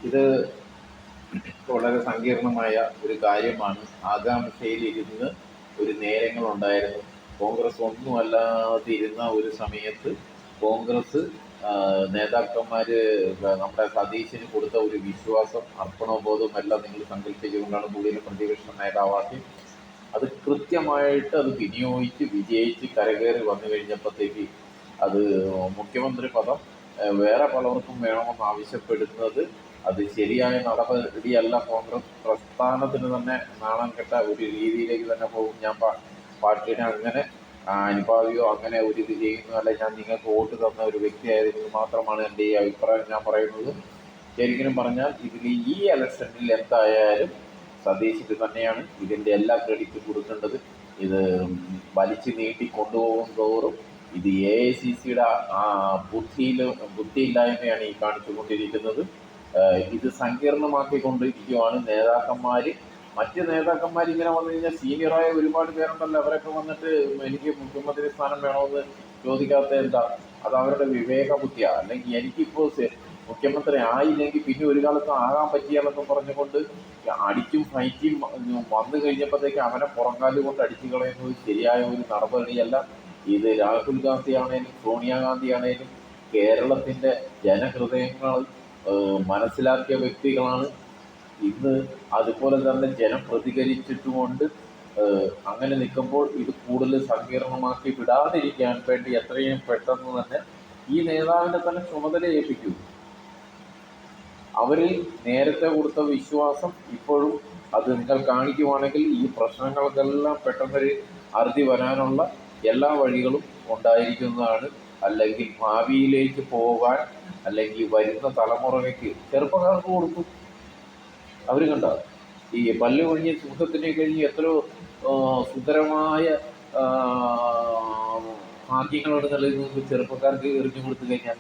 ഇത് വളരെ സങ്കീർണമായ ഒരു കാര്യമാണ്. ആകാംക്ഷയിലിരുന്ന് ഒരു നേരങ്ങളുണ്ടായിരുന്നു. കോൺഗ്രസ് ഒന്നുമല്ലാതിരുന്ന ഒരു സമയത്ത് കോൺഗ്രസ് നേതാക്കന്മാർ നമ്മുടെ സതീശന് കൊടുത്ത ഒരു വിശ്വാസം, അർപ്പണബോധവും എല്ലാം നിങ്ങൾ സങ്കല്പിച്ചുകൊണ്ടാണ് പുള്ളിയെ പ്രതിപക്ഷ നേതാവാക്കി. അത് കൃത്യമായിട്ട് അത് വിനിയോഗിച്ച് വിജയിച്ച് കരകയറി വന്നു കഴിഞ്ഞപ്പോഴത്തേക്ക് അത് മുഖ്യമന്ത്രി പദം വേറെ പലർക്കും വേണമെന്ന് ആവശ്യപ്പെടുന്നത് അത് ശരിയായ നടപടിയല്ല. കോൺഗ്രസ് പ്രസ്ഥാനത്തിന് തന്നെ നാണം കെട്ട ഒരു രീതിയിലേക്ക് തന്നെ പോകും. ഞാൻ പാർട്ടിനെ അങ്ങനെ അനുഭാവിയോ അങ്ങനെ ഒരു ഇത് ചെയ്യുന്നതല്ല. ഞാൻ നിങ്ങൾക്ക് വോട്ട് തന്ന ഒരു വ്യക്തിയായതുകൊണ്ട് മാത്രമാണ് എൻ്റെ ഈ അഭിപ്രായം ഞാൻ പറയുന്നത്. ശരിക്കും പറഞ്ഞാൽ ഇതിൽ ഈ ഇലക്ഷനിൽ എന്തായാലും സതീശിന് തന്നെയാണ് ഇതിൻ്റെ എല്ലാ ക്രെഡിറ്റ് കൊടുക്കേണ്ടത്. ഇത് വലിച്ചു നീട്ടി കൊണ്ടുപോകും തോറും ഇത് AICCയുടെ ബുദ്ധിയില്ലായ്മയാണ് ഈ കാണിച്ചുകൊണ്ടിരിക്കുന്നത്. ഇത് സങ്കീർണമാക്കിക്കൊണ്ടിരിക്കുകയാണ്. മറ്റ് നേതാക്കന്മാർ ഇങ്ങനെ വന്നു കഴിഞ്ഞാൽ സീനിയറായ ഒരുപാട് പേരുണ്ടല്ലോ, അവരൊക്കെ വന്നിട്ട് എനിക്ക് മുഖ്യമന്ത്രി സ്ഥാനം വേണമെന്ന് ചോദിക്കാത്ത എന്താ? അത് അവരുടെ വിവേക ബുദ്ധിയാണ്. അല്ലെങ്കിൽ എനിക്കിപ്പോൾ മുഖ്യമന്ത്രി ആയില്ലെങ്കിൽ പിന്നെ ഒരു കാലത്തും ആകാൻ പറ്റിയാലെന്ന് പറഞ്ഞുകൊണ്ട് അടിച്ചും ഫൈറ്റും വന്നു കഴിഞ്ഞപ്പോഴത്തേക്ക് അവനെ പുറംകാല് കൊണ്ട് അടിച്ചു കളയുന്നത് ശരിയായ ഒരു നടപടിയല്ല. ഇത് രാഹുൽ ഗാന്ധി ആണേലും സോണിയാഗാന്ധി ആണേലും കേരളത്തിൻ്റെ ജനഹൃദയങ്ങൾ മനസ്സിലാക്കിയ വ്യക്തികളാണ്. ഇന്ന് അതുപോലെ തന്നെ ജനം പ്രതികരിച്ചിട്ടുമുണ്ട്. അങ്ങനെ നിൽക്കുമ്പോൾ ഇത് കൂടുതൽ സങ്കീർണമാക്കി വിടാതിരിക്കാൻ വേണ്ടി എത്രയും പെട്ടെന്ന് തന്നെ ഈ നേതാവിനെ തന്നെ ചുമതല ഏൽപ്പിക്കൂ. അവരിൽ നേരത്തെ കൊടുത്ത വിശ്വാസം ഇപ്പോഴും അത് നിങ്ങൾ കാണിക്കുവാണെങ്കിൽ ഈ പ്രശ്നങ്ങൾക്കെല്ലാം പെട്ടെന്നൊരു അറുതി വരാനുള്ള എല്ലാ വഴികളും ഉണ്ടായിരിക്കുന്നതാണ്. അല്ലെങ്കിൽ ഭാവിയിലേക്ക് പോകാൻ, അല്ലെങ്കിൽ വരുന്ന തലമുറയ്ക്ക് ചെറുപ്പക്കാർക്ക് കൊടുക്കും. അവർ കണ്ട ഈ പല്ല് കഴിഞ്ഞ് സുഖത്തിനെ കഴിഞ്ഞ് എത്രയോ സുന്ദരമായ ഭാഗ്യങ്ങളോട് നൽകുന്നത് ചെറുപ്പക്കാർക്ക് എറിഞ്ഞു കൊടുത്തു കഴിഞ്ഞാൽ